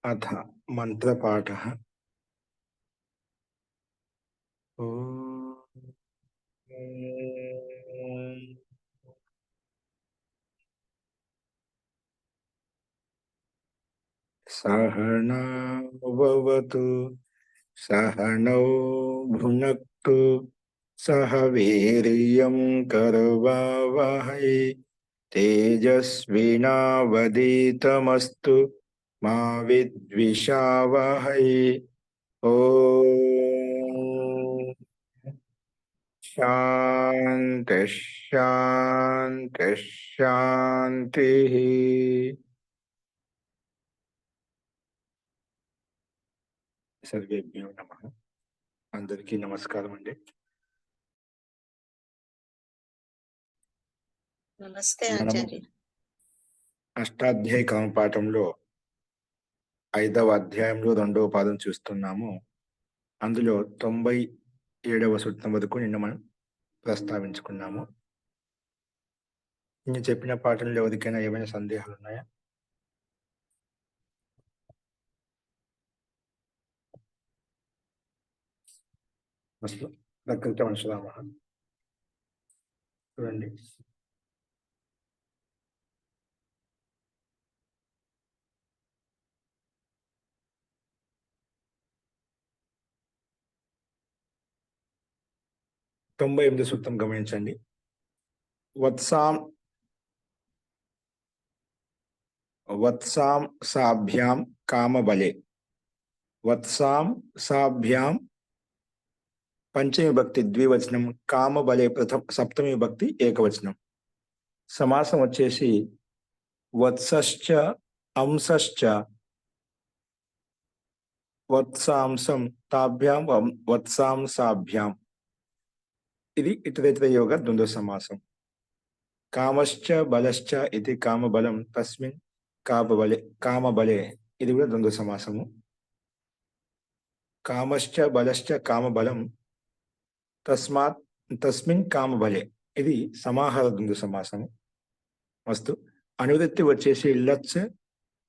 अथ मन्त्रपाठः। ॐ सहनौ भवतु सहनौ भुनक्तु सह वीर्यं करवावहै तेजस्विनावधीतमस्तु मा विद्विषावहै। ॐ शान्ति शान्ति शान्तिः। सर्वेभ्यो नमः। అందరికీ నమస్కారం అండి. నమస్తే మనము ఆచార్య. అష్టాధ్యాయ కామపాఠంలో 5వ అధ్యాయంలో 2వ పాదం చూస్తున్నాము. అందులో 97వ సూత్రం వరకు నిన్న మనం ప్రస్తావించుకున్నాము. నేను చెప్పిన పాఠంలో ఎవరికైనా ఏమైనా సందేహాలు ఉన్నాయా? అసలు ప్రకృతి వంశరామ చూడండి. తొంభై 98వ సూత్రం గమనించండి. వత్సాం సాభ్యాం కామబలే. వత్సాం సాభ్యాం పంచమి భక్తి ద్వివచనం, కామబలే సప్తమి భక్తి ఏకవచనం. సమాసం వచ్చేసి వత్సశ్చ అంశశ్చ వత్సాంసం తాభ్యాం వత్సాంసాభ్యాం. ఇది ఇతరేతర యోగ ద్వంద్వ సమాసం. కామశ్చ బలశ్చ ఇది కామబలం తస్మిన్ కామబలే ఇది కూడా ద్వంద్వ సమాసము. కామశ్చ బలశ్చ కామబలం తస్మిన్ కామబలే ఇది సమాహార ద్వంద్వ సమాసము. వస్తు అనువృత్తి వచ్చేసి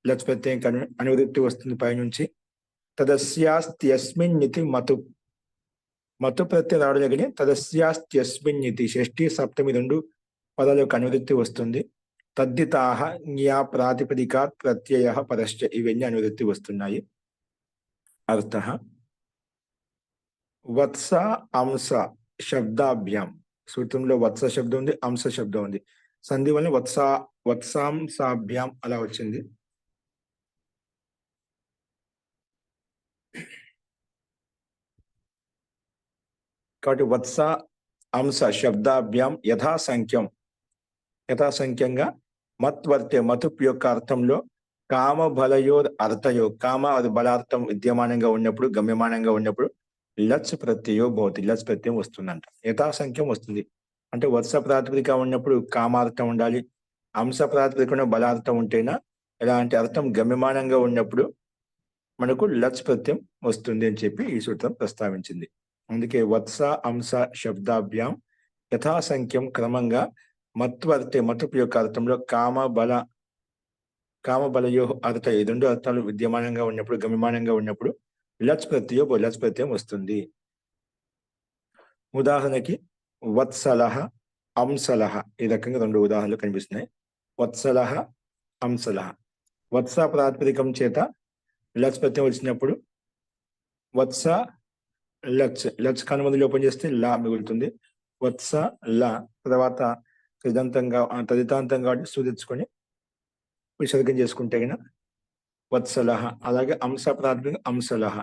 లచ్ ప్రత్యయం అనువృత్తి వస్తుంది పైనుంచి. తదస్యాస్త్యస్మిన్ ఇతి మతు ప్రత్యయం రావడం దగ్గర తదస్యాస్త్యస్మిన్ ఇతి షష్ఠి సప్తమి 2 పదాలకు అనువృత్తి వస్తుంది. తద్దితాహ జ్ఞా ప్రాతిపదికాత్ ప్రత్యయ పరశ్చ ఇవన్నీ అనువృత్తి వస్తున్నాయి. అర్థః వత్స అంశ శబ్దాభ్యాం. సూత్రంలో వత్స శబ్దం ఉంది, అంశ శబ్దం ఉంది. సంధి వల్ల వత్సాంసాభ్యాం అలా వచ్చింది. కాబట్టి వత్స అంశ శబ్దాభ్యాం యథాసంఖ్యంగా మత్వర్తే మతు యొక్క అర్థంలో కామ బలయోర్ అర్థయో, కామ అది బలార్థం విద్యమానంగా ఉన్నప్పుడు గమ్యమానంగా ఉన్నప్పుడు లచ్ ప్రత్యయో భవతి, లచ్ ప్రత్యయం వస్తుందంట. యథాసంఖ్యం వస్తుంది అంటే వత్స ప్రాతిపదిక ఉన్నప్పుడు కామార్థం ఉండాలి, అంశ ప్రాతిపదిక బలార్థం ఉంటేనా ఎలాంటి అర్థం గమ్యమానంగా ఉన్నప్పుడు మనకు లచ్ ప్రత్యయం వస్తుంది అని చెప్పి ఈ సూత్రం ప్రస్తావించింది. అందుకే వత్స అంశ శబ్దాభ్యాం యథాసంఖ్యం క్రమంగా మత్వర్తే మతుపు యొక్క అర్థంలో కామబలయో అర్థ ఈ 2 అర్థాలు విద్యమానంగా ఉన్నప్పుడు గమ్యమానంగా ఉన్నప్పుడు లచ్ ప్రత్యయం వస్తుంది. ఉదాహరణకి వత్సలహ అంశలహ ఈ రకంగా 2 ఉదాహరణలు కనిపిస్తున్నాయి. వత్సలహ అంశలహ. వత్స ప్రాతిపదికం చేత లచ్ ప్రత్యయం వచ్చినప్పుడు వత్స లచ్ కనుమది లోపం చేస్తే లా మిగులుతుంది. వత్స లా తర్వాత తదితాంతంగా సూచించుకొని విసర్గం చేసుకుంటే గన వత్సలహ. అలాగే అంశ ప్రాతిపదికం అంశలహ.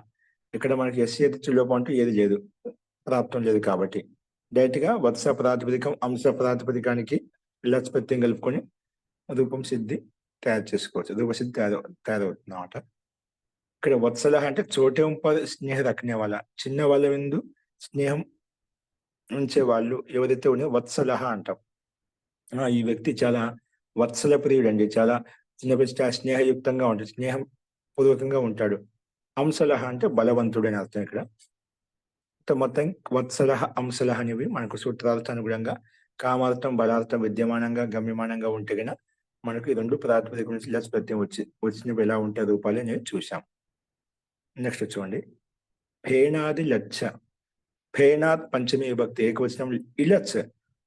ఇక్కడ మనకి ఎస్ఏ లోపం అంటూ ఏది లేదు, ప్రాప్తం లేదు. కాబట్టి డైరెక్ట్ గా వత్స ప్రాతిపదికం అంశ ప్రాతిపదికానికి లచ్ ప్రత్యయం కలుపుకొని రూపం సిద్ధి తయారు చేసుకోవచ్చు. రూపసిద్ధి తయారవుతుంది అన్నమాట. ఇక్కడ వత్సలహ అంటే చోటం పర్ స్నేహ రఖనే వాళ్ళ, చిన్న వాళ్ళ విందు స్నేహం ఉంచే వాళ్ళు ఎవరైతే ఉన్నాయో వత్సలహ అంటాం. ఈ వ్యక్తి చాలా వత్సల ప్రియుడు అండి, చాలా చిన్నపిల్ల స్నేహయుక్తంగా ఉంటాడు, స్నేహం పూర్వకంగా ఉంటాడు. అంశలహ అంటే బలవంతుడు అని అర్థం. ఇక్కడ మొత్తం వత్సలహ అంశలహ అనేవి మనకు సూత్రార్థ అనుగుణంగా కామార్థం బలార్థం విద్యమానంగా గమ్యమానంగా ఉంటే గన మనకు ఈ రెండు ప్రాతిపదిక నుంచి లచ్ ప్రత్యయం వచ్చినవి ఎలా ఉంటాయి రూపాలు అనేది చూసాం. నెక్స్ట్ చూడండి, ఫేనాది లచ్చ. ఫేనాద్ పంచమి విభక్తి ఏకవచనం, ఇలచ్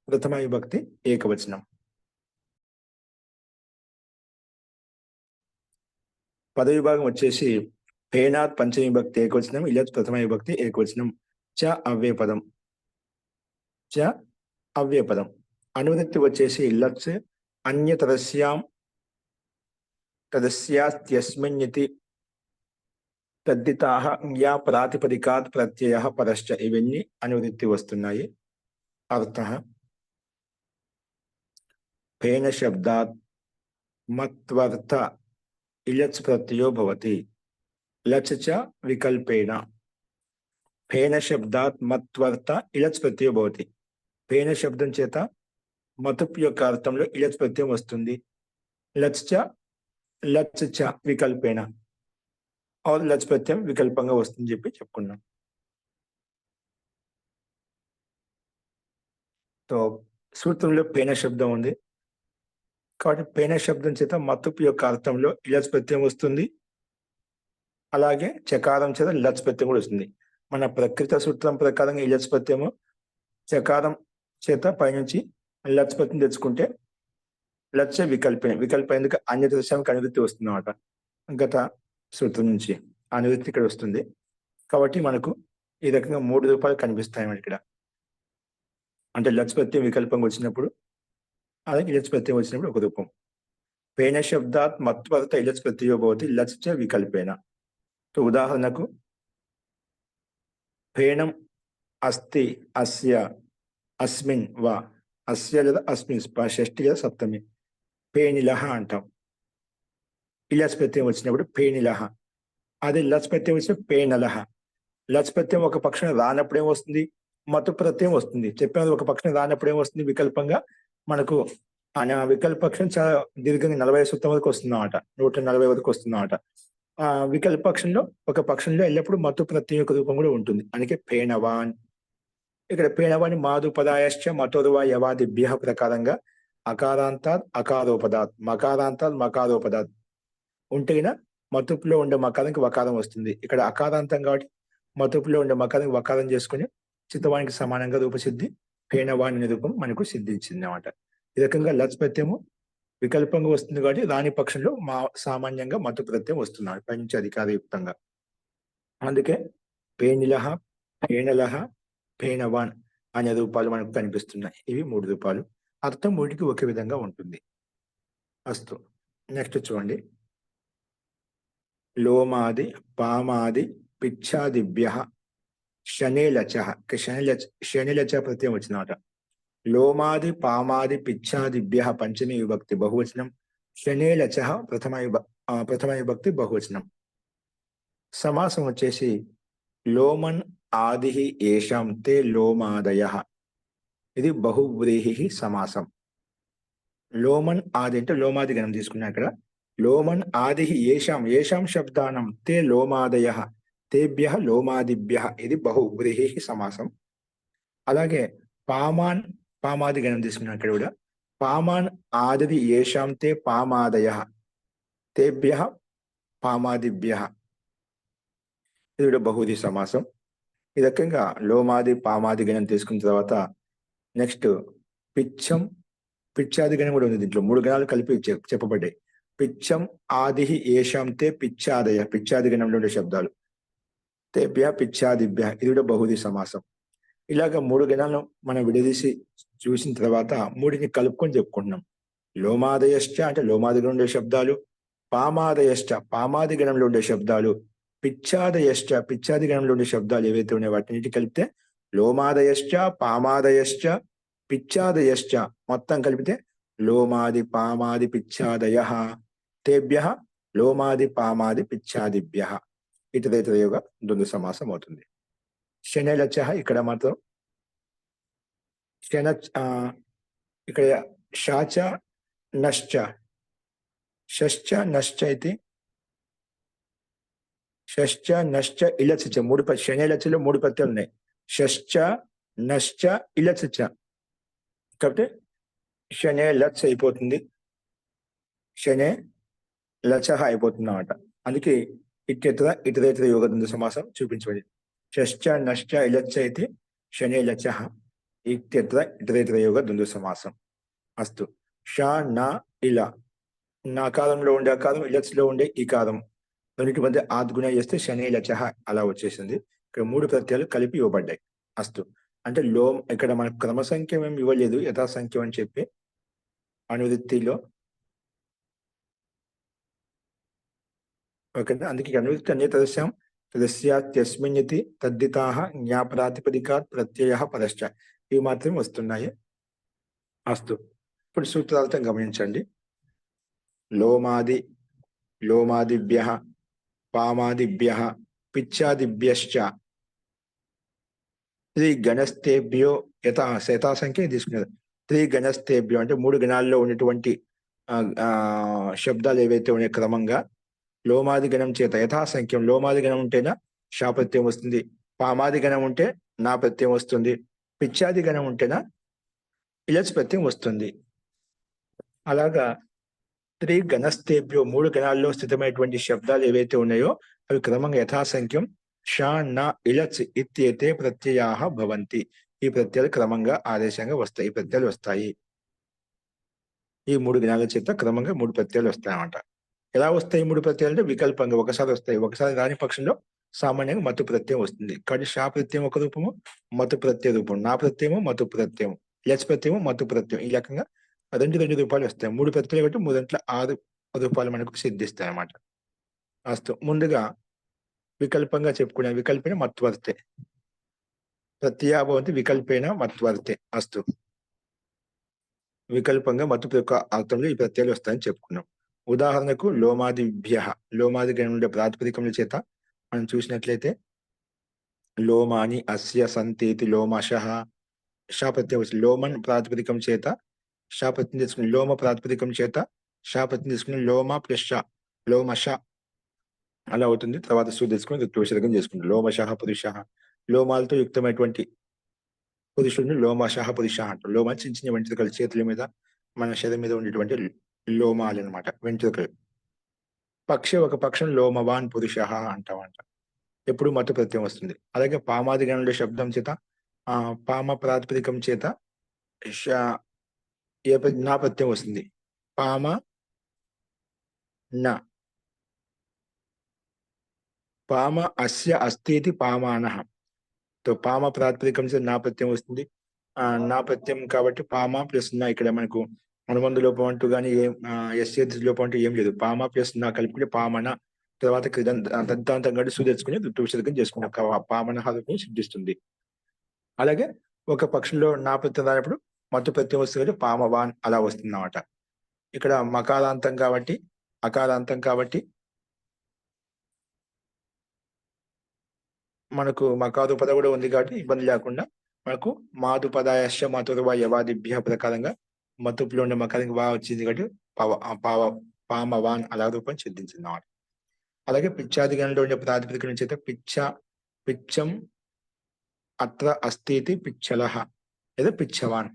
ప్రథమ విభక్తి ఏకవచనం. పద విభాగం వచ్చేసి ఫేనాద్ పంచమి విభక్తి ఏకవచనం, ఇలచ్ ప్రథమ విభక్తి ఏకవచనం. చ అవ్యయపదం, చ అవ్యయపదం. అనువృత్తి వచ్చేసి లచ్ అన్యతరస్యాం తదస్యాస్త్యస్మిన్నితి తద్దితాః యా ప్రాతిపదికాత్ ప్రత్యయః పరశ్చ. ఇవన్నీ అనువృత్తి వస్తున్నాయి. అర్థః ఫేన శబ్దాత్ మత్వర్థ ఇలచ్ ప్రత్యయో భవతి, లచ్ చ వికల్పేన. ఫేన శబ్దాత్ మత్వర్థ ఇలచ్ ప్రత్యయో భవతి. ఫేన శబ్దం చేత మతుప్ యొక్క అర్థంలో ఇలచ్ ప్రత్యయం వస్తుంది. లచ్ చ వికల్పేన और లచ్ ప్రత్యయం వికల్పంగా వస్తుందని చెప్పి చెప్పుకున్నాం. సో సూత్రంలో పేన శబ్దం ఉంది కాబట్టి పేన శబ్దం చేత మతుపు యొక్క అర్థంలో ఇలచ్ ప్రత్యయం వస్తుంది. అలాగే చకారం చేత లచ్ ప్రత్యయం కూడా వస్తుంది. మన ప్రకృత సూత్రం ప్రకారంగా ఇలచ్ ప్రత్యయము చకారం చేత పైనుంచి లచ్ ప్రత్యయం తెచ్చుకుంటే లచ్చ వికల్పేందుకు అన్యత దృశ్యానికి అనువృత్తి వస్తుంది అన్నమాట. గత సూత్రం నుంచి అనువృత్తి ఇక్కడ వస్తుంది. కాబట్టి మనకు ఈ రకంగా 3 రూపాలు కనిపిస్తాయి మనకి ఇక్కడ. అంటే లచ్ ప్రత్యయం వికల్పంగా వచ్చినప్పుడు, అలాగే ఇలచ్ ప్రత్యయం వచ్చినప్పుడు ఒక రూపం. పేన శబ్దాత్ మత్వర్థ ఇలచ్ ప్రత్యయో భవతి, లచ్ చ వికల్పేన. సో ఉదాహరణకు పేనం అస్తి, అస్య, అస్మిన్ వా, అస్య లేదా అస్మిన్ షష్ఠి లేదా సప్తమి. పేనిలహ అంటాం. ఇలచ్ ప్రత్యయం వచ్చినప్పుడు పేనిలహ. అదే లచ్ ప్రత్యయం వచ్చినప్పుడు పేనలహ. లచ్ ప్రత్యయం ఒక పక్షం రానప్పుడు ఏమొస్తుంది, మతు ప్రత్యయం వస్తుంది. చెప్పినది ఒక పక్షం రానప్పుడు ఏమొస్తుంది, వికల్పంగా మనకు వికల్పక్షం చాలా దీర్ఘంగా 40 సూత్రం వరకు వస్తుందన్నమాట, 140 వరకు వస్తుందన్నమాట. వికల్పక్షంలో ఒక పక్షంలో ఎల్లప్పుడూ మతు ప్రత్యయం యొక్క రూపం కూడా ఉంటుంది. అందుకే పేణవాన్. ఇక్కడ పేణవాని మాధుపదాయశ్చ మతోర్వా యవాదిభ్య ప్రకారంగా అకారాంతాత్ అకారోపదాత్, మకారాంతాత్ మకారోపదాత్ ఉంటేనా మతుపులో ఉండే మకారానికి వకారం వస్తుంది. ఇక్కడ అకారాంతం కాబట్టి మతుపులో ఉండే మకారానికి వకారం చేసుకుని చిత్తవానికి సమానంగా రూపసిద్ధి పేణవాణి అనే రూపం మనకు సిద్ధించింది అన్నమాట. ఈ రకంగా లచ్ ప్రత్యయము వికల్పంగా వస్తుంది కాబట్టి రాని పక్షంలో సామాన్యంగా మతు ప్రత్యయం వస్తున్నాడు పైనుంచి అధికారయుక్తంగా. అందుకే పేనిలహ, పేణలహ, పేణవాన్ అనే రూపాలు మనకు కనిపిస్తున్నాయి. ఇవి 3 రూపాలు. అర్థం 3కి ఒకే విధంగా ఉంటుంది. అస్తు. నెక్స్ట్ చూడండి, లోమాది పామాది పిచ్చాదిభ్య శనేలచ. శనిలచ ప్రత్యయం వచ్చినమాట. లోమాది పామాది పిచ్చాదిభ్య పంచమి విభక్తి బహువచనం, శనేలచ ప్రథమ విభక్తి బహువచనం. సమాసం వచ్చేసి లోమన్ ఆది ఏషాం తే లోమాదయ. ఇది బహువ్రీహి సమాసం. లోమన్ ఆది అంటే లోమాది గణం తీసుకున్నా. ఇక్కడ లోమన్ ఆది ఏషాం, ఏషాం శబ్దానం తే లోమాదయ, తేభ్య లోమాదిభ్య. ఇది బహువ్రీహి సమాసం. అలాగే పామాన్ పామాది గణం తీసుకున్నా. ఇక్కడ కూడా పామాన్ ఆది ఏషాం తే పామాదయ, తేభ్య పామాదిభ్య. ఇది కూడా బహువ్రీహి సమాసం. ఈ రకంగా లోమాది పామాది గణం తీసుకున్న తర్వాత నెక్స్ట్ పిచ్చం పిచ్చాది గణం కూడా ఉంది. దీంట్లో 3 గణాలు కలిపి చెప్పబడ్డాయి. పిచ్చం ఆది ఏషాం తే పిచ్చాదయ, పిచ్చాది గణంలో ఉండే శబ్దాలు. తేభ్య పిచ్చాదిభ్య. ఇది కూడా బహువ్రీహి సమాసం. ఇలాగ 3 గణాలను మనం విడదీసి చూసిన తర్వాత 3ని కలుపుకొని చెప్పుకుంటున్నాం. లోమాదయశ్చ అంటే లోమాది గణంలో ఉండే శబ్దాలు, పామాదయశ్చ పామాది గణంలో ఉండే శబ్దాలు, పిచ్చాదయశ్చ పిచ్చాది గణంలో ఉండే శబ్దాలు ఏవైతే ఉన్నాయో వాటిని కలిపితే లోమాదయశ్చ పామాదయశ్చ పిచ్చాదయశ్చ మొత్తం కలిపితే లోమాది పామాది పిచ్చాదయ, తేభ్య లోమాది పామాది పిచ్చాదిభ్య. ఇతరేతరయోగ ద్వంద్వ సమాసం అవుతుంది. శనలచ ఇక్కడ మాత్రం శన ఇక్కడ షాచ నశ్చ, షశ్చ నశ్చ అయితే షశ్చ నశ్చ ఇలచ. 3 శనలచలో 3 ప్రత్యయాలు ఉన్నాయి. షశ్చ నశ్చ ఇలచ. కాబట్టి శనే లచ్ అయిపోతుంది. శనే లచహ అయిపోతుంది అన్నమాట. అందుకే ఇత్యత్ర ఇతరేతర యోగ ద్వంద్వ సమాసం చూపించబడింది. షశ్చ నశ్చ ఇలచ్చ అయితే శనే లచహ ఇత్యత్ర ఇతరేతర యోగ ద్వంద్వ సమాసం. అస్తు. ష నా ఇలా నాకారంలో ఉండే అకారం, ఇలచ్లో ఉండే ఈకారం రెండింటి మధ్య ఆద్గుణ చేస్తే శని లచహ అలా వచ్చేసింది. ఇక్కడ 3 ప్రత్యయాలు కలిపి ఇవ్వబడ్డాయి. అస్తు. అంటే ఇక్కడ మనకు క్రమ సంఖ్య ఏమి ఇవ్వలేదు, యథాసంఖ్యం అని చెప్పి అనువృత్తిలో. ఓకేనా. అందుకే అనువృత్తి అనే తదస్యాం తదస్యాస్మిన్నితి తద్దితాః జ్ఞాప్రాతిపదికాత్ ప్రత్యయః పరశ్చ ఇవి మాత్రమే వస్తున్నాయి. అస్తు. ఇప్పుడు సూత్రాలతో గమనించండి. లోమాది లోమాదిభ్యః పామాదిభ్యః పిచ్చాదిభ్యశ్చ త్రిగణస్థేభ్యో యథాసంఖ్య తీసుకున్నారు. త్రిగణస్థేభ్యో అంటే 3 గణాల్లో ఉన్నటువంటి శబ్దాలు ఏవైతే ఉన్నాయో క్రమంగా లోమాది గణం చేత యథాసంఖ్యం. లోమాది గణం ఉంటేనా షా ప్రత్యయం వస్తుంది, పామాది గణం ఉంటే నా ప్రత్యయం వస్తుంది, పిచ్చాది గణం ఉంటేనా ఇలచ్ ప్రత్యయం వస్తుంది. అలాగా త్రిగణస్థేభ్యో 3 గణాల్లో స్థితమైనటువంటి శబ్దాలు ఏవైతే ఉన్నాయో అవి క్రమంగా యథాసంఖ్యం షా నా ఇలచ్ ఇత్యేతే ప్రత్యయాః భవంతి. ఈ ప్రత్యయాలు క్రమంగా ఆదేశంగా వస్తాయి. ఈ ప్రత్యయాలు వస్తాయి. ఈ 3 గణాల చేత క్రమంగా 3 ప్రత్యయాలు వస్తాయన్నమాట. ఎలా వస్తాయి 3 ప్రత్యయాలు అంటే వికల్పంగా ఒకసారి వస్తాయి. ఒకసారి రాని పక్షంలో సామాన్యంగా మత్తు ప్రత్యయం వస్తుంది. కాబట్టి షా ప్రత్యయం ఒక రూపము, మత్తు ప్రత్యయ రూపం. నా ప్రత్యయము మత్తు ప్రత్యయం, లచ్ ప్రత్యయము మత్తు ప్రత్యయం. ఈ రకంగా 2 రూపాయలు వస్తాయి. 3 ప్రత్యయాలు కాబట్టి 3 6 రూపాయలు మనకు సిద్ధిస్తాయి అన్నమాట. అస్తు. ముందుగా వికల్పంగా చెప్పుకునే వికల్పేన మత్వర్తే, ప్రత్యయ భవంతి వికల్పేన మత్వర్తే. అస్తు. వికల్పంగా మత్తు యొక్క అర్థంలో ఈ ప్రత్యయాలు వస్తాయని చెప్పుకున్నాం. ఉదాహరణకు లోమాదిభ్య, లోమాది గణం ఉండే ప్రాతిపదికముల చేత మనం చూసినట్లయితే లోమాని అస్య సంతేతి లోమశః షా ప్రత్యయం వస్తుంది. లోమన్ ప్రాతిపదికం చేత షా ప్రత్యయం తీసుకుని, లోమ ప్రాతిపదికం చేత షా ప్రత్యయం తీసుకుని లోమ ప్లస్ ష లోమష అలా అవుతుంది. తర్వాత సు తీసుకుని ఋత్విసర్గం చేసుకుంటాం. లోమశః పురుషః, లోమాలతో యుక్తమైనటువంటి పురుషుడిని లోమశః పురుషః అంటాం. లోమ చిన్న చిన్న వెంట్రుకలు చేతుల మీద మన శరీరం మీద ఉండేటువంటి లోమాలు అనమాట, వెంట్రుకలు. పక్షి ఒక పక్షం లోమవాన్ పురుషః అంటామంట. ఎప్పుడు మత్తు ప్రత్యయం వస్తుంది. అలాగే పామాది గణంలో శబ్దం చేత పామ ప్రాతిపదికం చేత నా ప్రత్యయం వస్తుంది. పామ నా, పామ అస్య అస్థితి పామానః. తో పామ ప్రాతిపదికం చేత నా ప్రత్యయం వస్తుంది. నా ప్రత్యయం కాబట్టి పామ ప్లస్ నా. ఇక్కడ మనకు అనుబంధ లోపం అంటూ కానీ ఎస్ఏ లోపం అంటూ ఏం లేదు. పామ ప్లస్ నా కలుపుకుంటే పామన, తర్వాత దత్తాంతం గడి సు తెచ్చుకుని ఋత్విసర్గం చేసుకున్నాం. పామన రూపం సిద్ధిస్తుంది. అలాగే ఒక పక్షంలో నా ప్రత్యయం రానప్పుడు మత్తు ప్రత్యయం వస్తుంది, పామవాన్ అలా వస్తుంది అన్నమాట. ఇక్కడ మకారాంతం కాబట్టి అకారాంతం కాబట్టి మనకు మకాదు పద కూడా ఉంది కాబట్టి ఇబ్బంది లేకుండా మనకు మాదు పదాయశ్చ మతుర్వ యవాదిభ్య ప్రకారంగా మతుపులో ఉండే మకానికి వా వచ్చింది కాబట్టి పామవాన్ అలా రూపం సిద్ధించింది అన్నమాట. అలాగే పిచ్చాది గణంలో ఉండే ప్రాతిపదికం చేత పిచ్చం అత్ర అస్థితి పిచ్చలహ లేదా పిచ్చవాన్.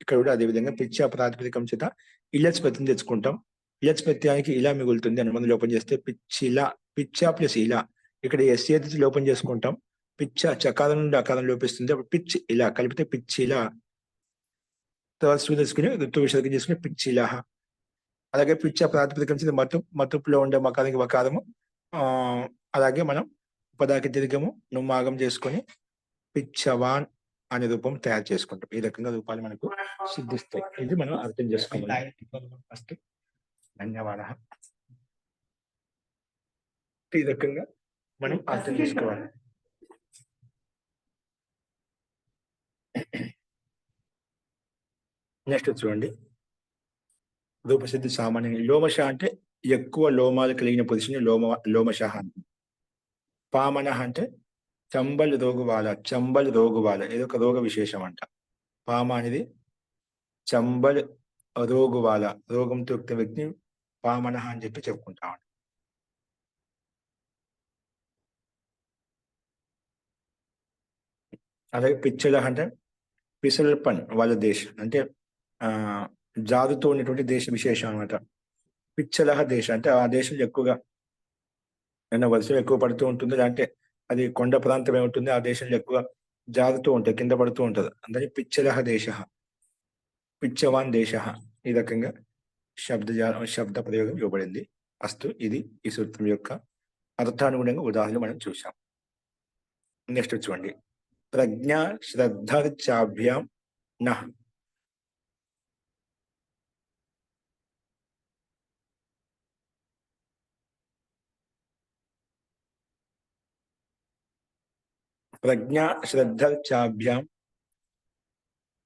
ఇక్కడ కూడా అదేవిధంగా పిచ్చ ప్రాతిపదికం చేత ఇలచ్ ప్రత్యయం తెచ్చుకుంటాం. ఇలచ్ ప్రత్యయానికి ఇలా మిగులుతుంది. అనుబంధం లోపం చేస్తే పిచ్చిలా, పిచ్చ ప్లస్ ఇలా. ఇక్కడ ఎస్ఏ లోపం చేసుకుంటాం. పిచ్చ చకారం నుండి అకారం లోపిస్తుంది. అప్పుడు పిచ్ ఇలా కలిపితే పిచ్చిలా. తర్వాత సు తీసుకుని ఋత్విసర్గం చేసుకుని పిచ్చిలహ. అలాగే పిచ్చ ప్రాతిపదికం చేత మతుపులో ఉండే మకారానికి వకారము. అలాగే మనం ఉపదాకి దీర్ఘము నుమ్మాగం చేసుకొని పిచ్చవాన్ అనే రూపం తయారు చేసుకుంటాం. ఈ రకంగా రూపాలు మనకు సిద్ధిస్తాయి. ఇది మనం అర్థం చేసుకోవాలి. ఫస్ట్ ధన్యవాదాలు. ఈ రకంగా మనం అర్థం చేసుకోవాలి. నెక్స్ట్ చూడండి, రూపసిద్ధి సామాన్యంగా లోమశ అంటే ఎక్కువ లోమాలు కలిగిన పురుషుని లోమశ. పామన అంటే చంబల్ రోగువాల ఏదో ఒక రోగ విశేషం అంట. పామ అనేది చంబల్ రోగువాల రోగంతో యుక్త వ్యక్తిని పామన అని చెప్పి చెప్పుకుంటామంట. అలాగే పిచ్చల అంటే పిసల్పన్ వాళ్ళ దేశం అంటే జాదుతో ఉన్నటువంటి దేశ విశేషం అనమాట. పిచ్చలహ దేశ అంటే ఆ దేశంలో ఎక్కువగా ఏమైనా వర్షం ఎక్కువ పడుతూ ఉంటుంది, అంటే అది కొండ ప్రాంతం ఏముంటుంది, ఆ దేశంలో ఎక్కువ జారుతూ ఉంటాయి, కింద పడుతూ ఉంటది, అందుకని పిచ్చలహ దేశ, పిచ్చవాన్ దేశ. ఈ రకంగా శబ్ద ప్రయోగం ఇవ్వబడింది. అస్తు, ఇది ఈ సూత్రం యొక్క అర్థానుగుణంగా ఉదాహరణ మనం చూసాం. నెక్స్ట్ చూడండి, ప్రజ్ఞా శ్రద్ధర్చాభ్యాం నః. ప్రజ్ఞా శ్రద్ధర్చాభ్యాం,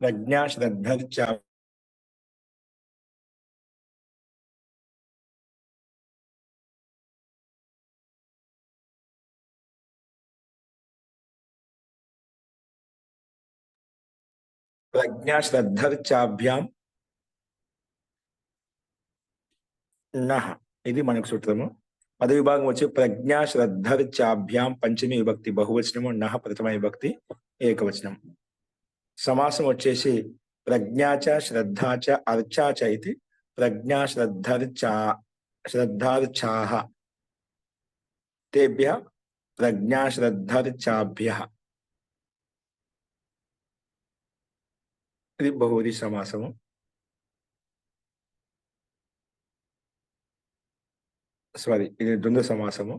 ప్రజ్ఞా శ్రద్ధర్చా ప్రజ్ఞా శ్రద్ధర్చాభ్యాం నః. ఇది మనకు సూత్రము. పద విభాగం వచ్చి ప్రజ్ఞా శ్రద్ధర్చాభ్యాం పంచమి విభక్తి బహువచనము, నః ప్రథమ విభక్తి ఏకవచనం. సమాసం వచ్చేసి ప్రజ్ఞాచ శ్రద్ధాచ అర్చాచ ఇది ప్రజ్ఞా శ్రద్ధార్చాహ తేభ్య ప్రజ్ఞా శ్రద్ధర్చాభ్యః. ఇది బహువచన సమాసము. సారీ, ఇది ద్వంద్వ సమాసము.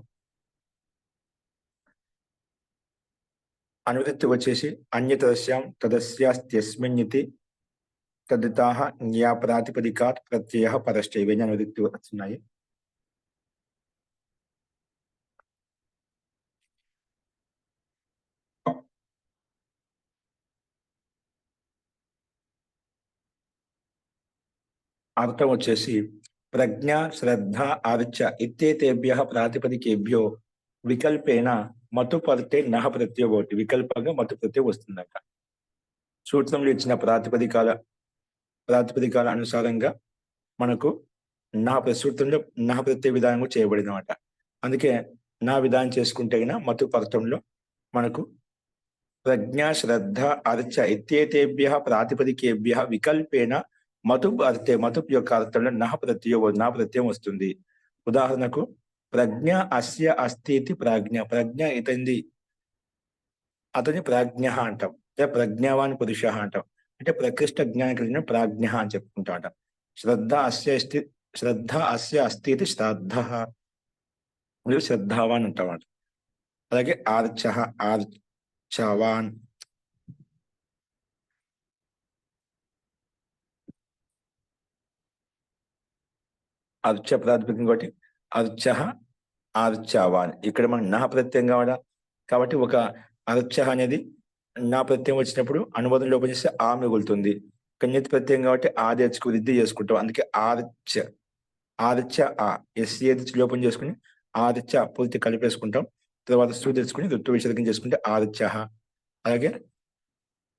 అనువృత్తి వచ్చేసి అన్యతరస్యాం తదస్యాస్త్యస్మిన్నితి తదితాః న్యా ప్రాతిపదికాత్ ప్రత్యయః పరశ్చ. ఇవన్నీ అనువృత్తి వస్తున్నాయి. అర్థం వచ్చేసి ప్రజ్ఞ శ్రద్ధ అర్చ ఇత్యేతేభ్యః ప్రాతిపదికేభ్యో వికల్పేన మతు పర్తే నః ప్రత్యయం ఒకటి, వికల్పంగా మతు ప్రత్యయం వస్తుందట. సూత్రంలో ఇచ్చిన ప్రాతిపదికాల అనుసారంగా మనకు నా సూత్రంలో నః ప్రత్యయ విధానం చేయబడిందన్నమాట. అందుకే నా విధానం చేసుకుంటే మతు పర్తంలో మనకు ప్రజ్ఞ శ్రద్ధ అర్చ ఇత్యేతేభ్యః ప్రాతిపదికేభ్యః వికల్పేన మతు అర్థే, మతు యొక్క అర్థంలో నా ప్రత్యయం వస్తుంది. ఉదాహరణకు ప్రజ్ఞ అస్య అస్తి ఇది ప్రాజ్ఞ, ప్రజ్ఞ ఇతంది, అతని ప్రాజ్ఞ అంటాం, ప్రజ్ఞావాన్ పురుష అంటాం, అంటే ప్రకృష్ట జ్ఞానం కలిగిన ప్రాజ్ఞ అని చెప్పుకుంటాం అంటాం. శ్రద్ధ అస్య అస్తి ఇది శ్రద్ధ, శ్రద్ధావాన్ అంటాం. అలాగే ఆర్చవాన్, అర్చ ప్రాతిపదికం కాబట్టి అర్చ ఆర్చవాన్. ఇక్కడ మనకు నా ప్రత్యయం కావడా కాబట్టి ఒక అర్చ అనేది నా ప్రత్యయం వచ్చినప్పుడు అనువాదం లోపం చేస్తే ఆ మిగులుతుంది. కన్యత ప్రత్యయం కాబట్టి ఆ తెచ్చుకు వృద్ధి చేసుకుంటాం, అందుకే ఆర్చ ఆ ఎస్ ఏది లోపం చేసుకుని ఆర్చ పూర్తి కలిపేసుకుంటాం, తర్వాత సు తెచ్చుకుని ఋతు విసర్గం చేసుకుంటే ఆర్చ. అలాగే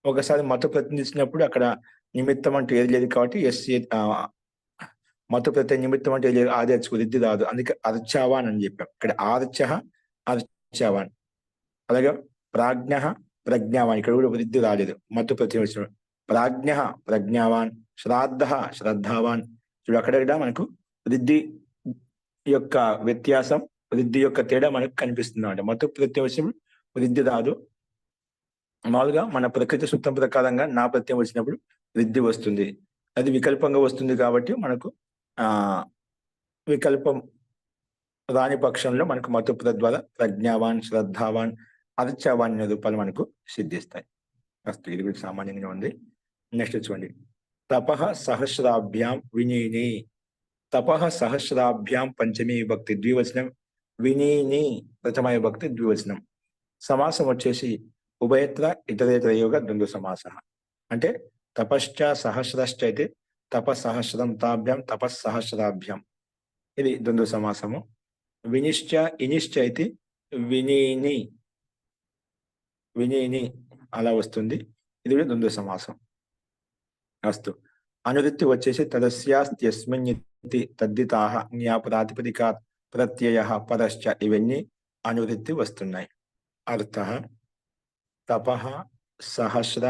ఒకసారి మత ప్రత్యయం ఇచ్చినప్పుడు అక్కడ నిమిత్తం అంటూ ఏది లేదు కాబట్టి మత ప్రత్యయ నిమిత్తం అంటే ఆది అచ్చుకు వృద్ధి రాదు, అందుకే అర్చావాన్ అని చెప్పాం. ఇక్కడ అర్చావాన్. అలాగే ప్రాజ్ఞ ప్రజ్ఞావాన్, ఇక్కడ కూడా వృద్ధి రాలేదు, మత్తు ప్రత్యయం వచ్చిన ప్రాజ్ఞ ప్రజ్ఞావాన్, శ్రద్ధావాన్. చూడు అక్కడ మనకు వృద్ధి యొక్క వ్యత్యాసం, వృద్ధి యొక్క తేడా మనకు కనిపిస్తుంది అంటే మత్తు ప్రత్యయం వచ్చినప్పుడు వృద్ధి రాదు. మామూలుగా మన ప్రకృతి సూత్రం ప్రకారంగా నా ప్రత్యయం వచ్చినప్పుడు వృద్ధి వస్తుంది, అది వికల్పంగా వస్తుంది కాబట్టి మనకు వికల్పం రాని పక్షంలో మనకు మతుపద ద్వారా ప్రజ్ఞావాన్, శ్రద్ధావాన్, అర్చవాన్ అనే రూపాలు మనకు సిద్ధిస్తాయి. అస్తు, ఇది కూడా సామాన్యంగా ఉంది. నెక్స్ట్ చూడండి, తపః సహస్రాభ్యాం వినీని. తపః సహస్రాభ్యాం పంచమీ విభక్తి ద్వివచనం, వినీని ప్రథమ విభక్తి ద్వివచనం. సమాసం వచ్చేసి ఉభయత్ర ఇతరేతర యోగ ద్వంద్వ సమాస. అంటే తపశ్చ సహస్రశ్చ అయితే తపస్సహస్రం తాభ్యాం తపస్సహస్రాభ్యాం, ఇది ద్వంద్వ సమాసము. వినిశ్చ ఇనిశ్చ అయితే వినీని అలా వస్తుంది, ఇది కూడా ద్వంద్వ సమాసం. అస్తు, అనువృత్తి వచ్చేసి తదస్యాస్త్యస్మిన్నితి తద్దితాః న్యా ప్రాతిపదికాత్ ప్రత్యయః పరశ్చ, ఇవన్నీ అనువృత్తి వస్తున్నాయి. అర్థః తపః సహస్ర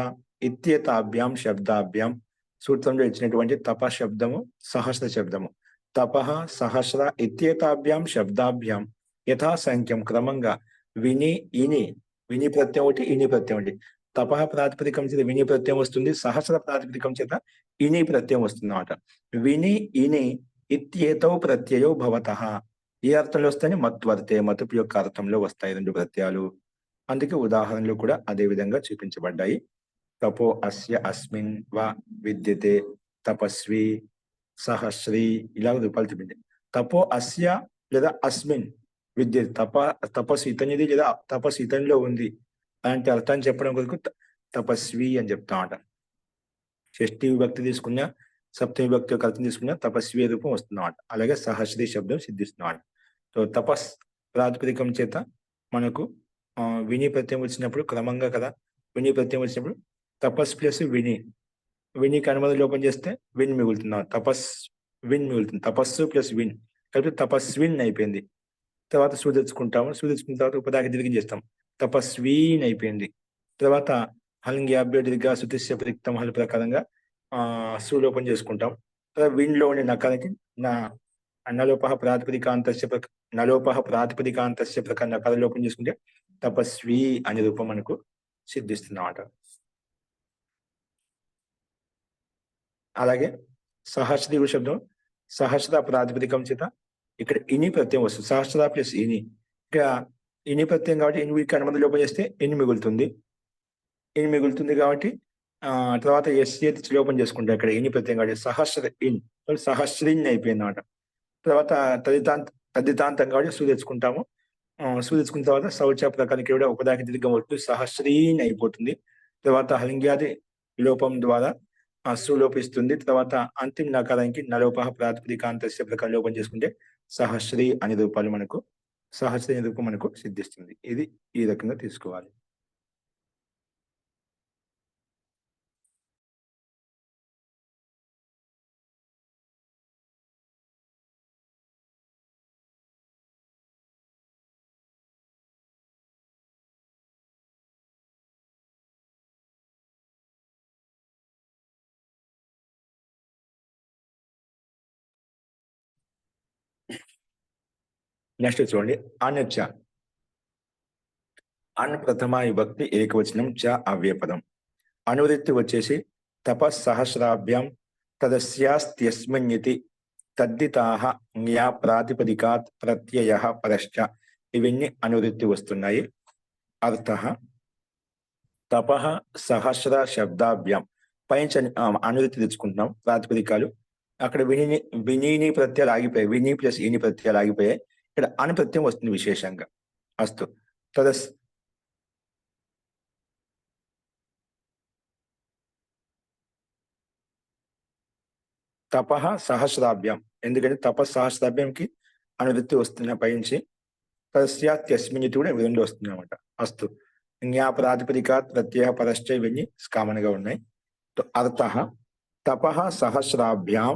ఇత్యేతాభ్యాం శబ్దాభ్యాం. సూత్రంలో ఇచ్చినటువంటి తప శబ్దము సహస్ర శబ్దము, తపః సహస్ర ఇత్యేతాభ్యాం శబ్దాభ్యాం యథాసంఖ్యం క్రమంగా విని ఇని విని ప్రత్యయం ఒకటి ఇని ప్రత్యయం ఒకటి. తపః ప్రాతిపదికం చేత విని ప్రత్యయం వస్తుంది, సహస్ర ప్రాతిపదికం చేత ఇని ప్రత్యయం వస్తుంది అన్నమాట. విని ఇని ఇత్యేతౌ ప్రత్యయౌ భవతః ఏ అర్థంలో వస్తాయని మత్వర్తే మతుపు యొక్క అర్థంలో వస్తాయి రెండు ప్రత్యయాలు. అందుకే ఉదాహరణలు కూడా అదే విధంగా చూపించబడ్డాయి. తపో అస్య అస్మిన్ వా విద్యతే తపస్వి సహస్రీ ఇలా రూపాలు చూపించండి. తపో అస్య లేదా అస్మిన్ విద్య తపస్సు ఇతనిది లేదా తపస్సు ఇతనిలో ఉంది అలాంటి అర్థాన్ని చెప్పడం కొరకు తపస్వి అని చెప్తామట. షష్ఠి విభక్తి తీసుకున్న సప్తమి విభక్తి యొక్క అర్థం తీసుకున్న తపస్వి రూపం వస్తుందన్నమాట. అలాగే సహస్రీ శబ్దం సిద్ధిస్తున్నమాట. సో తపస్ ప్రాతిపదికం చేత మనకు విని ప్రత్యయం వచ్చినప్పుడు క్రమంగా కదా విని ప్రత్యయం వచ్చినప్పుడు తపస్ ప్లస్ విని వినికి అనుమతి లోపం చేస్తే విన్ మిగులుతుంది. విన్ మిగులుతుంది. తపస్సు ప్లస్ విన్ కలిపి తపస్విన్ అయిపోయింది. తర్వాత సు తెచ్చుకుంటాము. సు తెచ్చుకున్న తర్వాత ఉపదాకి దీర్ఘం చేస్తాం. తపస్వీన్ అయిపోయింది. తర్వాత హలింగ్యాభ్య దీర్ఘ సుతిస్య ప్రయుక్తం హల్ ప్రకారంగా సు లోపం చేసుకుంటాం. తర్వాత విన్ లో ఉండే నకారానికి నలోపహ ప్రాతిపదికాంతస్య ప్రకారం నకార లోపం చేసుకుంటే తపస్వి అనే రూపం మనకు సిద్ధిస్తున్నమాట. అలాగే సహస్ర శబ్దం సహస్ర ప్రాతిపదికం చేత ఇక్కడ ఇని ప్రత్యయం వస్తుంది. సహస్ర ప్లస్ ఇని ఇక్కడ ఇని ప్రత్యయం కాబట్టి ఇనికి అనుమతి లోపం చేస్తే ఇని మిగులుతుంది. ఇని మిగులుతుంది కాబట్టి తర్వాత ఎస్ లోపం చేసుకుంటాం. ఇక్కడ ఇని ప్రత్యయం కాబట్టి సహస్ర ఇన్ సహస్రిన్ అయిపోయింది అన్నమాట. తర్వాత తదితాంతం కాబట్టి సు తెచ్చుకుంటాము. సు తెచ్చుకున్న తర్వాత శౌచ ప్రకారానికి కూడా ఉపదాకి దీర్ఘం వస్తుంది. సహస్రీన్ అయిపోతుంది. తర్వాత హలింగ్యాది లోపం ద్వారా సు లోపిస్తుంది. తర్వాత అంతిమ నకారానికి నలోపహ ప్రాతిపదికాంతస్య ప్రకారం లోపం చేసుకుంటే సహస్రీ అనే రూపాలు మనకు సహస్రీ అనే రూపం మనకు సిద్ధిస్తుంది. ఇది ఈ రకంగా తీసుకోవాలి. నెక్స్ట్ చూడండి అన్యచ. అన్ ప్రథమ విభక్తి ఏకవచనం చ అవ్యపదం. అనువృత్తి వచ్చేసి తపస్సహస్రాభ్యాం తదస్యాస్త్యస్మిన్నితి తద్దితాః జ్ఞా ప్రాతిపదికాత్ ప్రత్యయః పరశ్చ. ఇవన్నీ అనువృత్తి వస్తున్నాయి. అర్థః తపః సహస్ర శబ్దాభ్యాం పైన అనువృత్తి తెచ్చుకుంటున్నాం. ప్రాతిపదికాలు అక్కడ విని ప్రత్యయాలు ఆగిపోయాయి. విని ప్లస్ ఇని ప్రత్యయాలు ఆగిపోయాయి. ఇక్కడ అను ప్రత్యయం వస్తుంది విశేషంగా. అస్తు తపః సహస్రాభ్యాం ఎందుకంటే సహస్రాభ్యంకి అనువృత్తి వస్తున్న పైనుంచి తస్యాస్మిన్ కూడా రెండు వస్తుంది అనమాట. అస్తు జ్ఞా ప్రాతిపదికాత్ ప్రత్యయ పరశ్చ ఇవన్నీ కామన్ గా ఉన్నాయి. అర్థః తపః సహస్రాభ్యాం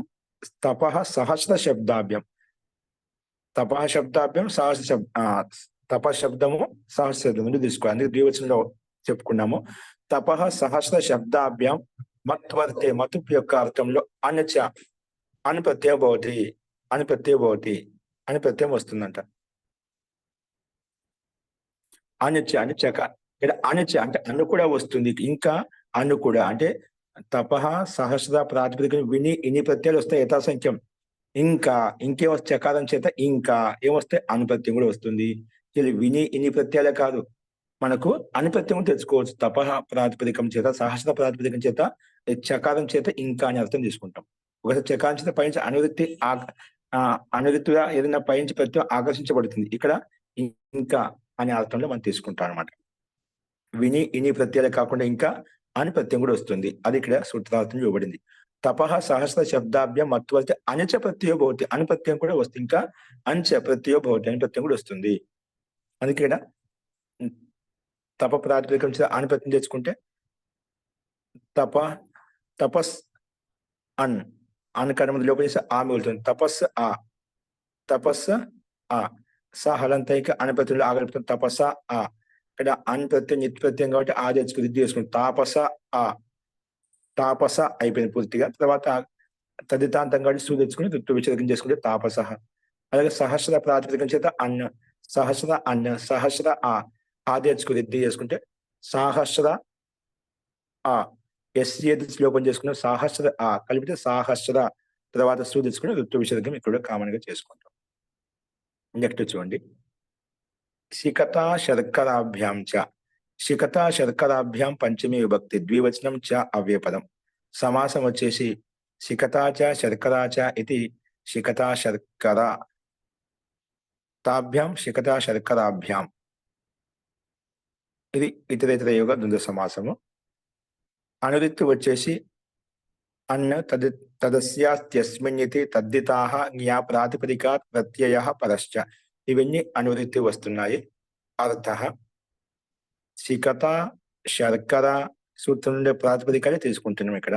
తపః సహస్ర శబ్దాభ్యాం తపః శబ్దాభ్యాం సహస్ర తపశబ్దము సహస్ర శబ్దం నుండి తీసుకోవాలి. అందుకే ద్వివచనంలో చెప్పుకున్నాము. తపః సహస్ర శబ్దాభ్యాం మత్వర్తే మతుపు యొక్క అర్థంలో అన్యచ అని ప్రత్యయం వస్తుందంట. అన్యచ అనిచక ఇక్కడ అనిచ అంటే అన్ను కూడా వస్తుంది. ఇంకా అన్ను కూడా అంటే తపః సహస్ర ప్రాతిపదిక విని ఇని ప్రత్యయాలు వస్తాయి యథాసంఖ్యం. ఇంకా ఇంకేం వస్తే చకారం చేత ఇంకా ఏమొస్తే అనుప్రత్యయం కూడా వస్తుంది. విని ఇని ప్రత్యయాలే కాదు మనకు అనుప్రత్యయం తెచ్చుకోవచ్చు. తపః ప్రాతిపదికం చేత సహస్ర ప్రాతిపదికం చేత చకారం చేత ఇంకా అని అర్థం తీసుకుంటాం. ఒకసారి చకారం చేత పైనుంచి అనువృత్తిగా ఏదైనా పైనుంచి ప్రత్యయం ఆకర్షించబడుతుంది. ఇక్కడ ఇంకా అనే అర్థంలో మనం తీసుకుంటాం అనమాట. విని ఇని ప్రత్యయాలే కాకుండా ఇంకా అని ప్రత్యయం కూడా వస్తుంది. అది ఇక్కడ సూత్రార్థం ఇవ్వబడింది. తపః సహస్ర శబ్దాభ్యం మత్వల్తే అనిచ ప్రత్యయో భవతి అని ప్రత్యయం కూడా వస్తుంది. ఇంకా అంచ ప్రత్యయో భవతి అని ప్రత్యయం కూడా వస్తుంది. అందుకే ఇక్కడ తప ప్రాతిపదికం అని ప్రత్యయం తెచ్చుకుంటే తపస్ అన్ కర్మ లోపేసి ఆ మిగులుతుంది. తపస్స ఆ సహలంతైక అని ప్రత్యయంలో ఆగలుపుతుంది. తపస్స ఆ ఇక్కడ అన్ ప్రత్యయం నిత్య ప్రత్యయం కాబట్టి ఆ తెచ్చుకుని చేసుకుంటుంది. తాపస అయిపోయింది పూర్తిగా. తర్వాత తదితాంతం కాబట్టి సు తెచ్చుకుని ఋతు విసర్గం చేసుకుంటే తాపసః. అలాగే సహస్ర ప్రాతిపదికం చేత అన్న, సహస్ర అన్న, సహస్ర ఆ తెచ్చుకుని రిద్ది చేసుకుంటే సాహస్ర ఆ ఎస్ ఏది లోపం చేసుకున్న సాహస్ర ఆ కలిపితే సాహస్ర, తర్వాత సు తెచ్చుకుని ఋతు విసర్గం ఇక్కడ కామన్ గా చేసుకుంటాం. నెక్స్ట్ చూడండి, శిఖతా శర్కరాభ్యాం చ, శిఖతా శర్కరాభ్యాం పంచమి విభక్తి ద్వివచనం చ అవ్యపదం. సమాసం వచ్చేసి శిఖతా చ శర్కరా చ ఇది శిఖతా శర్కర తాభ్యాం శిఖతా శర్కరాభ్యాం, ఇది ఇతరేతర యోగ ద్వంద్వ సమాసము. అనురిత్తు వచ్చేసి అన్న తదస్యాస్త్యస్మిన్నితి తద్దితాః జ్ఞా ప్రాతిపదికాత్ ప్రత్యయః పరశ్చ, ఇవన్నీ అనువృత్తి వస్తున్నాయి. అర్థః శిఖత శర్కర సూత్రం నుండి ప్రాతిపదికనే తీసుకుంటున్నాం ఇక్కడ.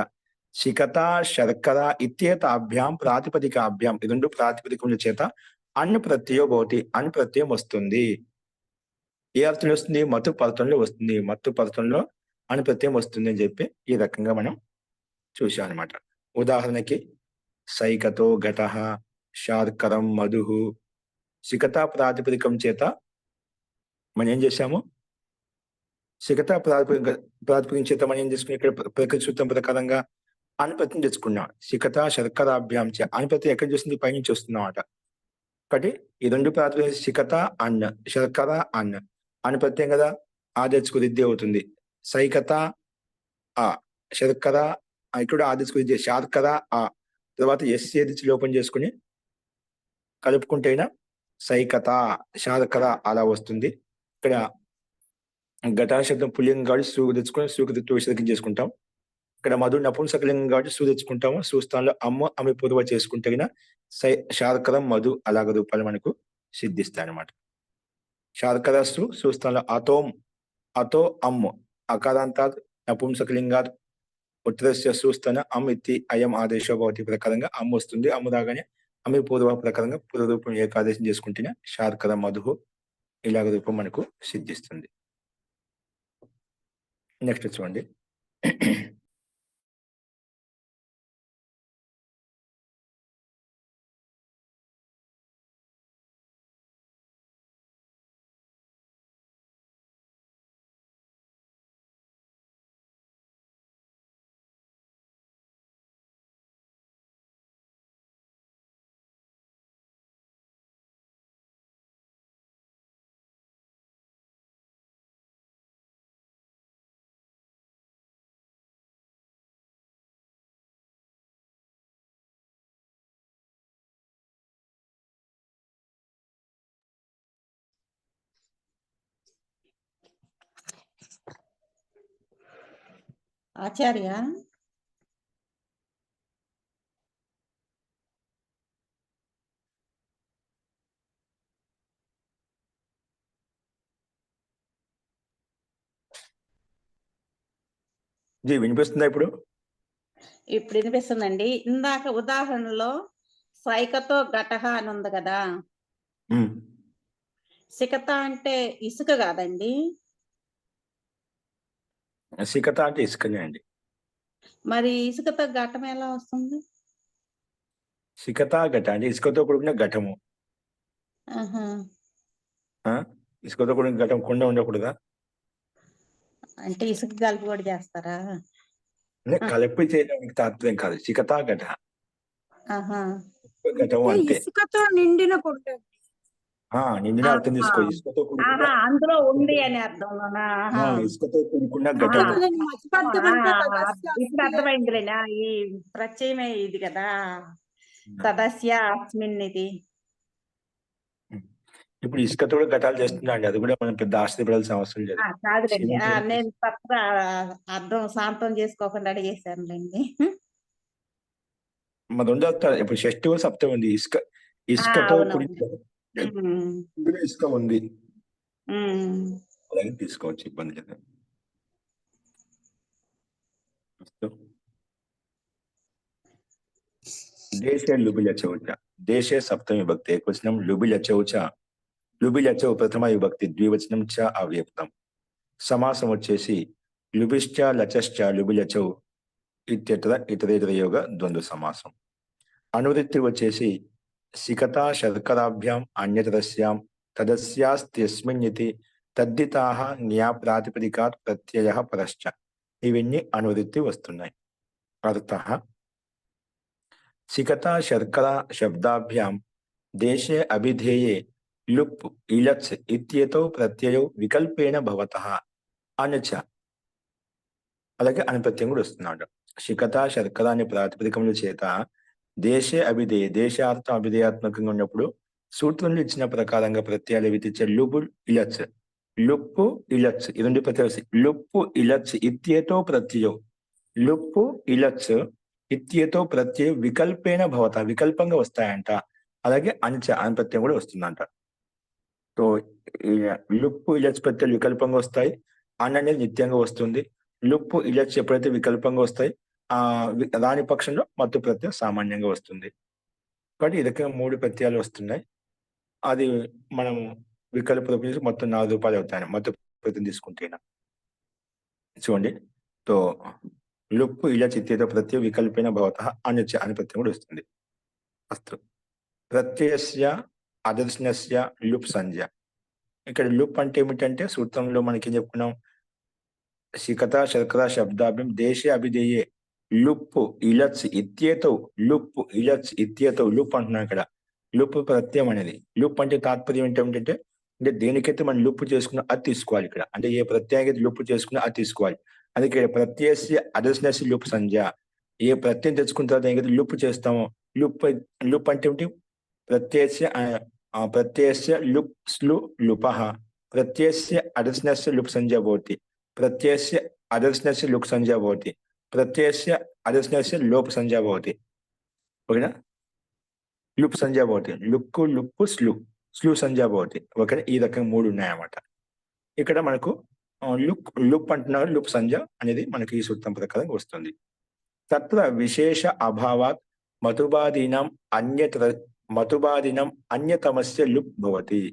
శిఖత శర్కర ఇత్యేతాభ్యాం ప్రాతిపదికాభ్యాం, ఈ రెండు ప్రాతిపదికముల చేత అన్ ప్రత్యయో భవతి, అన్ ప్రత్యయం వస్తుంది. ఏ అర్థంలో వస్తుంది? మత్తు పర్థంలో వస్తుంది. మత్తు పర్థంలో అన్ ప్రత్యయం వస్తుంది అని చెప్పి ఈ రకంగా మనం చూసాం అనమాట. ఉదాహరణకి సైకతో ఘట, శార్కరం మధు. శిఖతా ప్రాతిపదికం చేత మనం ఏం చేశాము? శిఖతా ప్రాతిపదికం చేత మనం ఏం చేసుకున్నాం? ఇక్కడ ప్రకృతి సూత్రం ప్రకారంగా అనుపత్యం తెచ్చుకున్నాం. శిఖతా శర్కరాభ్యాం చ, అనుపత్యం ఎక్కడ చూస్తుంది? పైనుంచి వస్తుందన్నమాట. కాబట్టి ఈ రెండు ప్రాతిపదిక శిఖత అన్న, శర్కర అన్న, అనుపత్యం కదా, ఆ తెచ్చుకు రిద్ది అవుతుంది. సైకత ఆ, శర్కర ఇక్కడ ఆదేశకు విద్య శార్కర ఆ, తర్వాత ఎస్ ఏది లోపం చేసుకుని కలుపుకుంటేనా సైకత శార్కర అలా వస్తుంది. ఇక్కడ ఘటా శబ్దం పుల్లింగం కాబట్టి సు తెచ్చుకొని సూకు విసర్గం చేసుకుంటాం. ఇక్కడ మధు నపుంసకలింగం కాబట్టి సు తెచ్చుకుంటాము. సుస్థానంలో అమ్మ అమి పూర్వ చేసుకుంటే శార్కరం మధు అలాగ రూపాలు మనకు సిద్ధిస్తాయి అనమాట. శార్కర సుస్థానంలో అతోం అతో అమ్ము అకారాంతాత్ నపుంసకలింగాత్ ఉత్తరస్య సుస్థాన అమ్ ఇతి అయం ఆదేశో భవతి ప్రకారంగా అమ్ వస్తుంది. అమ్ము రాగానే అమి పూర్వ ప్రకారంగా పూర్వరూపం ఏకాదేశం చేసుకుంటేనే శార్కర మధు ఇలాగ రూపం మనకు సిద్ధిస్తుంది. నెక్స్ట్ చూడండి, ఆచార్య జీ వినిపిస్తుందా ఇప్పుడు? ఇప్పుడు వినిపిస్తుందండి. ఇందాక ఉదాహరణలో సైకతో ఘటహ అని ఉంది కదా, సికత అంటే ఇసుక కాదండి? సికత అంటే ఇసుకనే అండి. మరి ఇసుకతో ఘటం ఎలా వస్తుంది? సికత ఘట అంటే ఇసుకతో కూడిన ఘటము. ఇసుకతో కూడిన ఘటం కుండ ఉండకూడదా? అంటే ఇసుక కలిపి కూడా చేస్తారా? కలిపి చేయడానికి తాత్పర్యం కాదు. సికత ఘట ఘటము అంటే ఇసుకతో నిండిన కుండ. నిండిన అర్థం తీసుకో. ఇసుకతో కూడుకున్న అందులో ఉంది అని అర్థంలోనా? ఇసుకతో కూడుకున్న ఘటము. ఇప్పుడు అర్థమైందిలేనా? ఈ ప్రత్యయమే ఇది కదా, తదస్య అస్మిన్ ఇది. ఇప్పుడు ఇసుకతో కూడా ఘటాలు చేస్తున్నా అండి. అది కూడా మనం పెద్ద ఆశ్చర్యపడాల్సిన అవసరం లేదు. కాదులేండి, నేను తప్ప అర్థం శాంతం చేసుకోకుండా అడిగేశానులేండి. మన రెండు అర్థాలు. ఇప్పుడు షష్ఠి సప్తం ఉంది. ఇసుకతో కూడిన ఇసుక ఉంది, అలాగే తీసుకోవచ్చు, ఇబ్బంది లేదు. దేశే లుబిలచౌచ, దేశే సప్తమి విభక్తి ఏకవచనం, లుబిలచౌచ లుబిలచౌ ప్రథమ విభక్తి ద్వివచనం చ అవ్యక్తం. సమాసం వచ్చేసి లుబిశ్చ లచశ్చ లుబిలచౌ ఇత్యత్ర ఇతరేతర యోగ ద్వంద్వ సమాసం. అనువృత్తి వచ్చేసి సికతా శర్కరాభ్యాం అన్యతరస్యాం తదస్యాస్త్యస్మిన్నితి తద్దితాః న్యా ప్రాతిపదికాత్ ప్రత్యయః పరశ్చ. ఇవన్నీ అనువృత్తి వస్తున్నాయి. అర్థః సికతా శర్కరా శబ్దాభ్యాం దేశే అభిధేయే లుప్ ఇలచ్ ఇత్యేతౌ ప్రత్యయౌ వికల్పేన భవతః అనచ. అలాగే అనుప్రత్యయం కూడా వస్తున్నాడు. శిఖత శర్కర అనే ప్రాతిపదికముల చేత దేశే అభిధేయ దేశార్థం అభిధేయాత్మకంగా ఉన్నప్పుడు సూత్రంలో ఇచ్చిన ప్రకారంగా ప్రత్యయాలు విధించే లుపు ఇలచ్ లుప్పు ఇలచ్ ఈ రెండు ప్రత్యయాలు లుప్పు ఇలచ్ ఇత్యేతో ప్రత్యయం లుప్పు ఇలచ్ ఇత్యేతో ప్రత్యయం వికల్పేన భవత వికల్పంగా వస్తాయంట. అలాగే అంచ అనుప్రత్యయం కూడా వస్తుందంట. సో లుప్పు ఇలచ్ ప్రత్యయాలు వికల్పంగా వస్తాయి. అన్ అనేది నిత్యంగా వస్తుంది. లుప్పు ఇలచ్ ఎప్పుడైతే వికల్పంగా వస్తాయి రాని పక్షంలో మత్తు ప్రత్యయం సామాన్యంగా వస్తుంది. కాబట్టి ఈ రకంగా 3 ప్రత్యయాలు వస్తున్నాయి. అది మనం వికల్ప రూపం మొత్తం 4 రూపాయలు అవుతాయి మత్తు ప్రత్యయం తీసుకుంటే. చూడండి, తో లుప్పు ఇలచ్ ఇత్యేతో ప్రత్యయం వికల్పేన భవతః అనుచ అని ప్రత్యయం కూడా వస్తుంది. అస్తు ప్రత్యయస్య అదర్శనస్య లుప్ సంజ్ఞ. ఇక్కడ లుప్ అంటే ఏమిటంటే సూత్రంలో మనకి ఏం చెప్పుకున్నాం, శిఖత శర్కర శబ్దాభ్యం దేశే అభిధేయే లుప్ ఇలచ్ ఇత్యేతో లుప్ ఇలచ్ ఇత్యేతో లుప్ అంటున్నాం. ఇక్కడ లుప్ ప్రత్యయం అనేది లుప్ అంటే తాత్పర్యం ఏంటంటే అంటే దేనికైతే మనం లుప్ చేసుకున్నా అది తీసుకోవాలి. ఇక్కడ అంటే ఏ ప్రత్యయానికి లుప్ చేసుకున్నా అది తీసుకోవాలి. అందుకే ప్రత్యయస్య అదర్శనస్య లుప్ సంజ్ఞ. ఏ ప్రత్యయం తెచ్చుకున్న తర్వాత ఏదైతే లుప్ చేస్తామో లుప్ అంటే ఏమిటి, ప్రత్యయస్య లుప్ స్లు లుపః ప్రత్యయస్య అదర్శనస్య లుప్ సంజ్ఞ భవతి ప్రత్యయస్య అదర్శనస్య లుక్ సంజ్ఞ భవతి ప్రత్యయస్య అదర్శనస్య లోప్ సంజ్ఞ భవతి. ఓకేనా, లుప్ సంజ్ఞ భవతి లుక్కు లుప్పు స్లు సంజ్ఞ భవతి. ఓకేనా, ఈ రకంగా 3 ఉన్నాయన్నమాట. ఇక్కడ మనకు లుప్ అంటున్నారు, లుప్ సంజ్ఞ అనేది మనకి ఈ సూత్రం ప్రకారం వస్తుంది. తత్ర విశేష అభావాత్ మతుబాదీనం అన్యతమస్య లుప్ భవతి.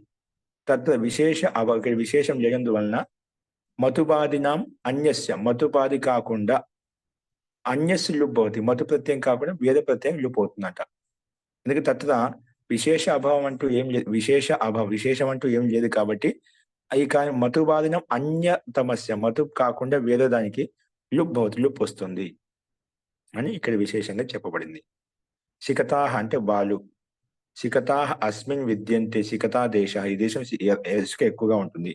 తత్ర విశేష ఇక్కడ విశేషం లేనందువలన మతుబాదినాం అన్యస్య మతుబాది కాకుండా అన్యస్య లుప్ భవతి మతు ప్రత్యయం కాకుండా వేరే ప్రత్యయం లుప్ అవుతుందంట. ఎందుకంటే తత్ర విశేష అభావం అంటూ ఏం లేదు, విశేషం అంటూ ఏం లేదు కాబట్టి ఈ కానీ మతుబాదినం అన్యతమస్య మతు కాకుండా వేరే దానికి లుప్ భవతి లుప్ వస్తుంది అని ఇక్కడ విశేషంగా చెప్పబడింది. శిఖతాహ అంటే వాళ్ళు, శిఖతాహ అస్మిన్ విద్యంతే శిఖతా దేశ ఈ దేశం ఇసుక ఎక్కువగా ఉంటుంది.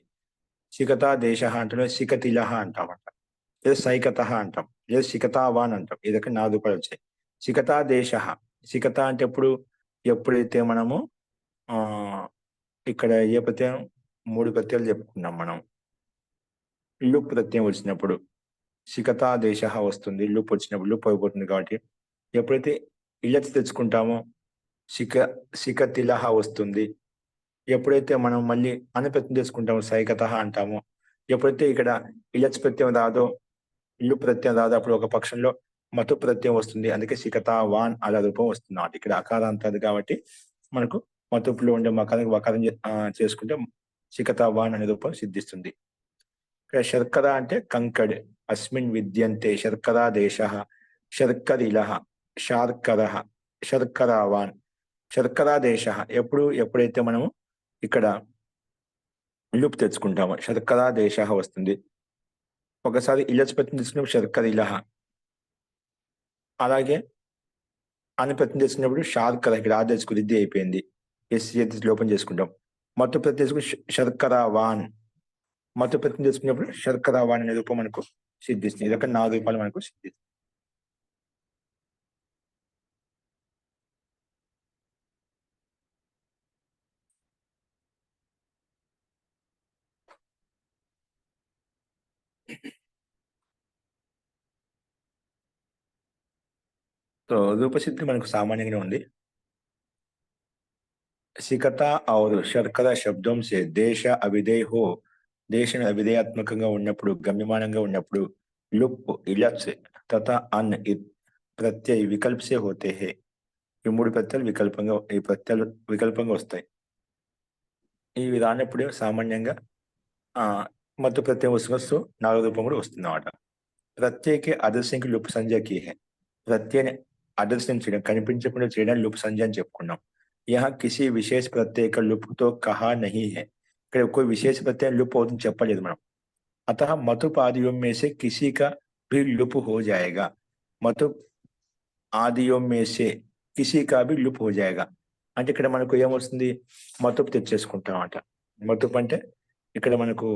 శిఖతా దేశ అంటే శిఖతిలహ అంటామంట, లేదా సైకత అంటాం, లేదా శిఖతావాన్ అంటాం. ఈ రకంగా 4 రూపాయలు వచ్చాయి. శిఖతా దేశ శిఖత అంటే ఎప్పుడైతే మనము ఇక్కడ ఏ ప్రత్యయం 3 ప్రత్యయాలు చెప్పుకున్నాం మనం. లుప్ ప్రత్యయం వచ్చినప్పుడు శిఖతా దేశ వస్తుంది, లుప్ వచ్చినప్పుడు లుప్ అయిపోతుంది. కాబట్టి ఎప్పుడైతే ఇలచ్ తెచ్చుకుంటామో శిఖతిలహ వస్తుంది. ఎప్పుడైతే మనం మళ్ళీ అనుప్రత్యయం చేసుకుంటామో సైకత అంటామో. ఎప్పుడైతే ఇక్కడ ఇలచ్ ప్రత్యయం రాదో లుప్ ప్రత్యయం రాదో అప్పుడు ఒక పక్షంలో మతు ప్రత్యయం వస్తుంది. అందుకే శిఖతావాన్ అలా రూపం వస్తుంది. ఇక్కడ అకారాంతది కాబట్టి మనకు మతుపులో ఉండే మకారానికి వకారం చేసుకుంటే శిఖతావాన్ అనే రూపం సిద్ధిస్తుంది. ఇక్కడ శర్కర అంటే కంకడ్, అస్మిన్ విద్యంతే శర్కరా దేశ శర్కరిలహ శార్కర శర్కరావాన్ శర్కరా దేశ. ఎప్పుడైతే మనము ఇక్కడ లుప్ తెచ్చుకుంటాము శర్కరా దేశ వస్తుంది. ఒకసారి ఇలచ్ ప్రత్యయం తీసుకున్నప్పుడు శర్కరిలహ, అలాగే అనుప్రత్యయం చేసుకున్నప్పుడు శార్కర ఇక్కడ ఆ తెచ్చుకు రిద్ది అయిపోయింది, లోపం చేసుకుంటాం. మత్తు ప్రత్యయం చేసుకుని శర్కరావాన్ మత్తు ప్రత్యయం చేసుకున్నప్పుడు శర్కరావాన్ అనే రూపం మనకు సిద్ధిస్తుంది. ఇది ఒక 4 రూపాయలు మనకు సిద్ధిస్తుంది. तो రూపసిద్ధి మనకు సామాన్యంగా ఉంది. శిఖతా और శర్కర శబ్దం से దేశ అవిధేయ హో దేశం అవిధేయాత్మకంగా ఉన్నప్పుడు గమ్యమానంగా ఉన్నప్పుడు లుప్ ఇలచ్ తథా అన్ ప్రత్యయ వికల్ప से होते हैं. ఈ 3 ప్రత్యయాలు వికల్పంగా వస్తాయి. ఇవి రానప్పుడు సామాన్యంగా మత్తు ప్రత్యయం వస్తూ 4 రూపం కూడా వస్తుంది అన్నమాట. ప్రత్యయ के आदर्श की लुप संज्ञा की है. प्रत्यय అదృశ్యం చేయడం, కనిపించకుండా చేయడం లుప్ సంజ్ఞ అని చెప్పుకున్నాం. యహ కిసి విశేష ప్రత్యయ का लुप तो कहा नहीं है. ఇక్కడ कोई विशेष प्रत्यय लुप అవుతుంది చెప్పలేదు మనం. अतः मतुप आदियों में से किसी का भी लुप हो जाएगा. मतुप ఆదియోం మేసే కిసి కా భీ లుప్ హో జాయేగా. అంటే ఇక్కడ మనకు ఏమొస్తుంది, మతుపు తెచ్చేసుకుంటాం. మతుపు అంటే ఇక్కడ మనకు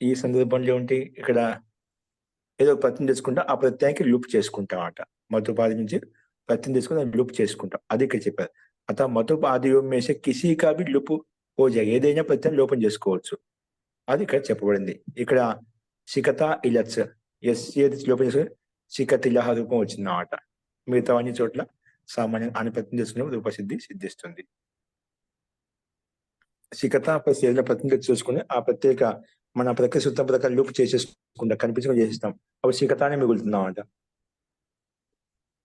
ఈ సందర్భంలో ఏంటి, ఇక్కడ ఏదో ప్రత్యయం తెచ్చుకుంటా ఆ ప్రత్యయానికి లుప్ చేసుకుంటాం. మతుపాది నుంచి ప్రత్యయం తీసుకుని లుప్ చేసుకుంటాం, అది ఇక్కడ చెప్పారు. అత మతుపు ఆదియోం మేసే కిసి కా భీ లుప్ హో జాయేగా, ఏదైనా ప్రత్యయం లోపం చేసుకోవచ్చు, అది ఇక్కడ చెప్పబడింది. ఇక్కడ శిఖత ఇలత్స్ ఎస్ ఏది లోపం చేసుకుని శిఖతిలహ రూపం వచ్చిందన్నమాట. మిగతా అన్ని చోట్ల సామాన్యంగా అనుప్రత్యం చేసుకునే రూపసిద్ధి సిద్ధిస్తుంది. శిఖత ఏదైనా ప్రత్యయం చూసుకుని ఆ ప్రత్యేక మన ప్రత్యేక సూత్రం ప్రకారం లూప్ చేసేసుకుంటా, కనిపించకుండా చేసేస్తాం, అప్పుడు శిఖతానే మిగులుతుందన్నమాట.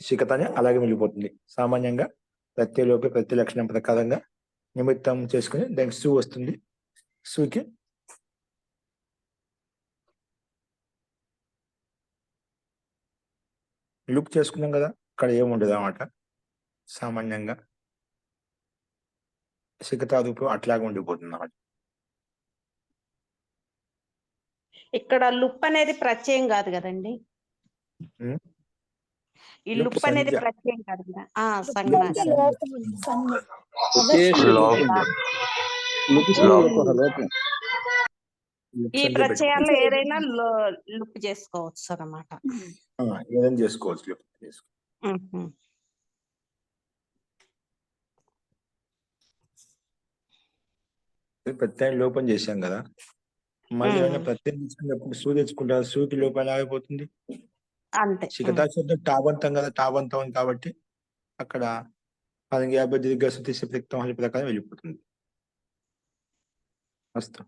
శిఖతానే అలాగే మిగిలిపోతుంది. సామాన్యంగా ప్రత్యయ లోపే ప్రత్యయ లక్షణం ప్రకారంగా నిమిత్తం చేసుకుని దానికి సు వస్తుంది. సుకి లూప్ చేసుకున్నాం కదా, అక్కడ ఏముండదు అన్నమాట. సామాన్యంగా శిఖతా రూపం అట్లాగే ఉండిపోతుంది అన్నమాట. ఇక్కడ లుప్ అనేది ప్రత్యయం కాదు కదండి, ఈ లుప్ లుప్ అనేది సంజ్ఞ. ప్రత్యయం కాదు కదా. సంజ్ఞ కదా. ఈ ప్రత్యయాల్లో ఏదైనా లుప్ చేసుకోవచ్చు అన్నమాట. ఏదైనా చేసుకోవచ్చు, లుప్ చేసుకోవచ్చు. ప్రత్యయం లోపం చేశాం కదా, మళ్ళీ ఏమైనా ప్రత్యయం తీసుకున్నప్పుడు సూ తెచ్చుకుంటారు, సూకి లోపం ఆగిపోతుంది. అంతే. శిఖతా శబ్దం టాబంతం కదా, టాబంతం కాబట్టి అక్కడ 50 దీర్ఘ శృతి ప్రక్తం హలి ప్రకారం వెళ్ళిపోతుంది. అస్తు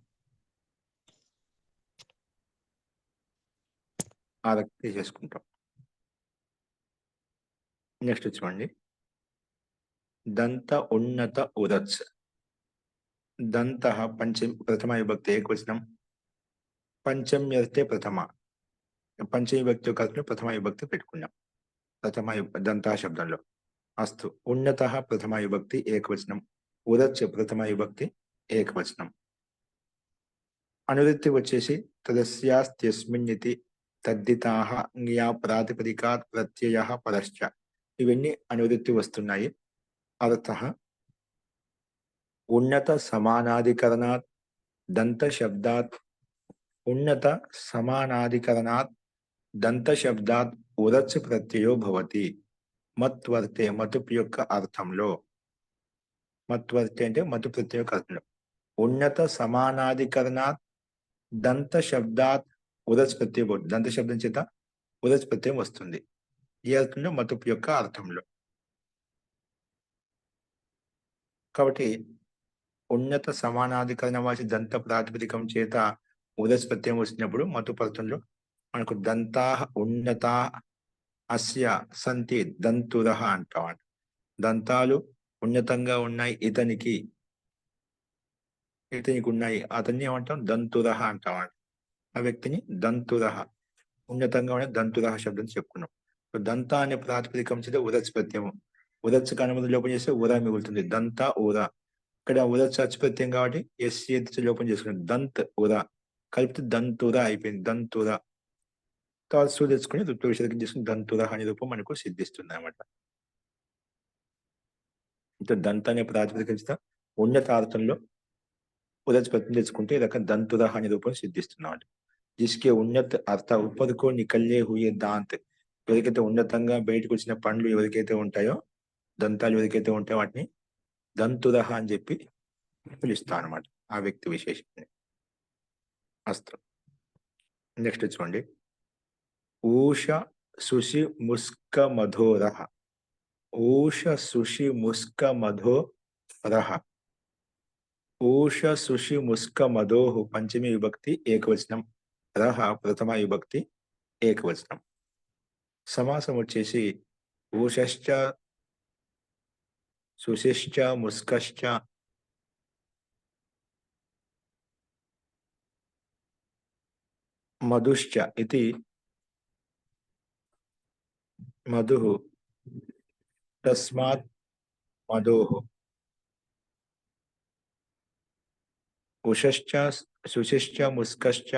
ఆ రకంగా చేసుకుంటాం. నెక్స్ట్ చూడండి, దంత ఉన్నత ఉదత్స్. దంత పంచమి ప్రథమ విభక్తి ఏకవచనం, పంచమ్యర్థే ప్రథమ. పంచమి విభక్తి యొక్క ప్రథమ విభక్తి పెట్టుకున్నాం ప్రథమ దంత శబ్దంలో. అస్తు ఉన్నత ప్రథమ విభక్తి ఏకవచనం, ఉదత్స్ ప్రథమ విభక్తి ఏకవచనం. అనువృత్తి వచ్చేసి తదస్యాస్త్యస్మిన్నితి తద్దితాః జ్ఞా ప్రాతిపదికాత్ ప్రత్యయః పరశ్చ. ఇవన్నీ అనువృత్తి వస్తున్నాయి. అర్థః ఉన్నత సమానాధికరణాత్ దంత శబ్దాత్, ఉన్నత సమానాధికరణాత్ దంత శబ్దాత్ ఉదత్స్ ప్రత్యయో భవతి. మత్వర్తే మతుపు యొక్క అర్థంలో, మత్వర్తే అంటే మతు ప్రత్యయ యొక్క అర్థంలో, ఉన్నత సమానాధికరణాత్ దంత శబ్దాత్ ఉదత్స్ ప్రత్యయం భవతి. దంత శబ్దం చేత ఉదత్స్ ప్రత్యయం వస్తుంది. ఈ అర్థంలో మతుపు యొక్క అర్థంలో. కాబట్టి ఉన్నత సమానాధికరణ వాసి దంత ప్రాతిపదికం చేత ఉదత్స్ ప్రత్యయం వచ్చినప్పుడు మతుపు అర్థంలో మనకు దంతా ఉన్నత అస్య సంతి దంతురః అంటాం. దంతాలు ఉన్నతంగా ఉన్నాయి ఇతనికి, ఇతనికి ఉన్నాయి, అతన్ని ఏమంటాం దంతురః అంటాం. ఆ వ్యక్తిని దంతురః, ఉన్నతంగా ఉన్న దంతురః శబ్దం చెప్పుకున్నాం. దంత అనే ప్రాతిపదికం చేత ఉదత్స్ ప్రత్యయం, ఉదత్స్ కనుమతి లోపం చేస్తే ఉరా మిగులుతుంది, దంత ఉరా. ఇక్కడ ఉదత్స్ అచ్చు ప్రత్యయం కాబట్టి ఎస్ లోపం చేసుకున్నాం, దంత్ ఉరా కలిపితే దంతురా అయిపోయింది, దంతురా. తర్వాత సు తెచ్చుకుని విసర్గం చేసుకుని దంతురా అనే రూపం మనకు సిద్ధిస్తుంది అన్నమాట. ఇంత దంత అనే ప్రాతిపదికం చేత ఉన్నతార్థంలో ఉదత్స్ ప్రత్యయం తెచ్చుకుంటే ఈ రకం దంతురా అనే రూపం సిద్ధిస్తున్నాడు. जिसके उन्नत अर्थ ऊपर को निकले हुए दांत, ఎవరికైతే ఉన్నతంగా బయటకు వచ్చిన పండ్లు ఎవరికైతే ఉంటాయో, దంతాలు ఎవరికైతే ఉంటాయో వాటిని దంతురః అని చెప్పి పిలుస్తాం అనమాట, ఆ వ్యక్తి విశేషాన్ని. అస్తు నెక్స్ట్ చూడండి, ఊష సుషి ముస్క మధోరః. ఊష సుషి ముస్క మధోరః. ఊష సుషి ముస్క మధోః పంచమి విభక్తి ఏకవచనం, రః ప్రథమ విభక్తి ఏకవచనం. సమాసం వచ్చేసి ఊషశ్చ సుషిశ్చ ముస్కశ్చ మధుశ్చ ఇది మధుః तस्मात् मधोः उषश्च शुचिश्च मुस्कश्च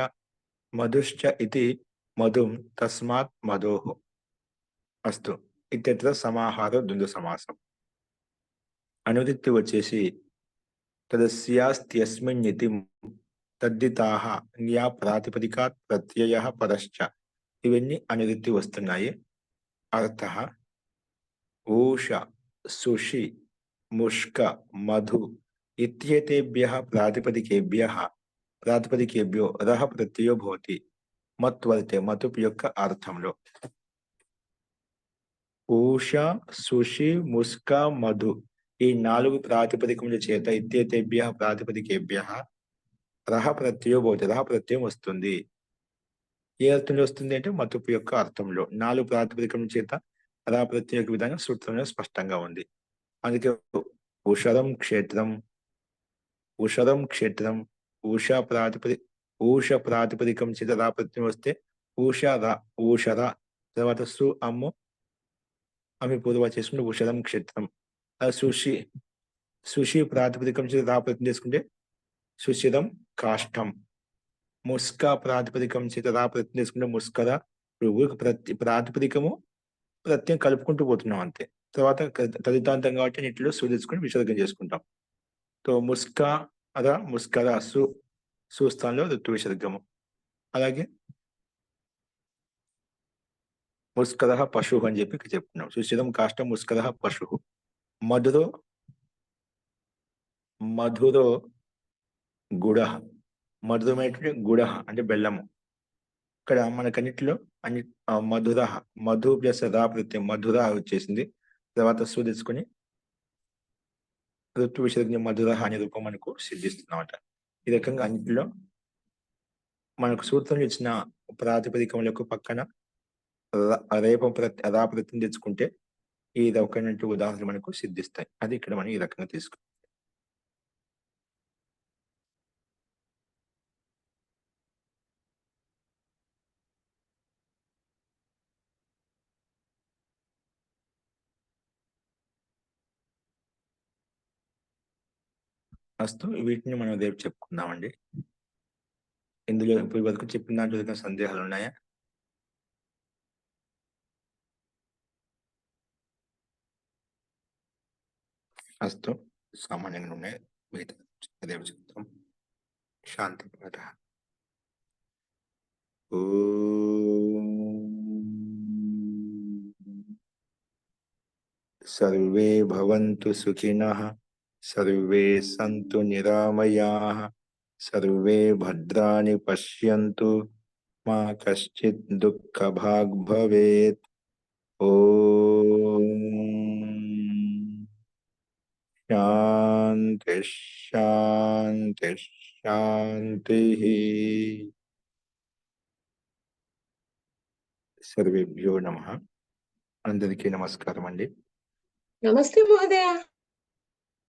मधुश्च इति मधुं तस्मात् मधोः अस्तु इत्यत्र समाहारो द्वन्द्व समासम् अनुदित्ति వచ్చేసి तदस्यास्त्यस्मिन्निति तद्दिताः న్యా ప్రాతిపదికాత్ ప్రత్యయః పరశ్చ ఇవన్నీ అనుదిత్తి వస్తున్నాయి అర్థః ఊష సుషి ముష్క మధు ఇత్యేతేభ్యः ప్రాతిపదికేభ్యో రహ ప్రత్యయో భవతి మత్ వరితే మతు యొక్క అర్థంలో ఊష సుషి ముస్క మధు ఈ 4 ప్రాతిపదికముల చేత ఇత్యేతేభ్యः ప్రాతిపదికేభ్యः రహ ప్రత్యయో భవతి రహ ప్రత్యయం వస్తుంది ఏ అర్థంలో వస్తుంది అంటే మతుపు యొక్క అర్థంలో 4 ప్రాతిపదికముల చేత రహ ప్రత్యయ యొక్క విధానం సూత్రంలో స్పష్టంగా ఉంది అందుకే ఉషరం క్షేత్రం ఊష ప్రాతిపదికం చేత రా ప్రత్యయం వస్తే ఊషర తర్వాత సు అమ్ము అమి పూర్వ చేసుకుంటే ఉషరం క్షేత్రం సుషి ప్రాతిపదికం చేత రా ప్రత్యయం చేసుకుంటే సుశిరం కాష్టం ముస్క ప్రాతిపదికం చేత రా ప్రత్యయం చేసుకుంటే ముస్కర ప్రాతిపదికము ప్రత్యయం కలుపుకుంటూ పోతున్నాం అంతే తర్వాత తదితాంతం కాబట్టి నీటిలో సు తీసుకుని విసర్గం చేసుకుంటాం తో ముస్కర సు స్థానంలో ఋతు విసర్గము అలాగే ముస్కర పశు అని చెప్పి చెప్పుకున్నాం సుశిరం కాష్టం ముస్కర పశు మధురో గుడ మధురమైనటువంటి గుడ అంటే బెల్లము ఇక్కడ మనకన్నిటిలో మధు ప్లస్ రా ప్రత్యయం మధుర వచ్చేసింది తర్వాత సు తీసుకుని ఋతు విసర్గ మధుర అనే రూపం మనకు సిద్ధిస్తున్నమాట ఈ రకంగా అన్నింటిలో మనకు సూత్రంలో ఇచ్చిన ప్రాతిపదికములకు పక్కన రా ప్రత్యయం తెచ్చుకుంటే ఈ రకమైనటువంటి ఉదాహరణలు మనకు సిద్ధిస్తాయి అది ఇక్కడ మనం ఈ రకంగా తీసుకుంటాం అస్తు వీటిని మనం రేపు చెప్పుకుందామండి ఇందులో ఇప్పటి వరకు చెప్పిన దాంట్లో ఏదైనా సందేహాలు ఉన్నాయా అస్తు సామాన్యంగా ఉన్నాయి మిగతా రేపు చెప్తాం శాంతి सर्वे भवन्तु सुखिनः सर्वे सन्तु निरामयाः सर्वे भद्राणि पश्यन्तु मा कश्चित् दुःखभाग् भवेत् ॐ शान्ति शान्ति शान्तिः सर्वेभ्यो नमः అందరికీ నమస్కారం అండి నమస్తే మహోదయ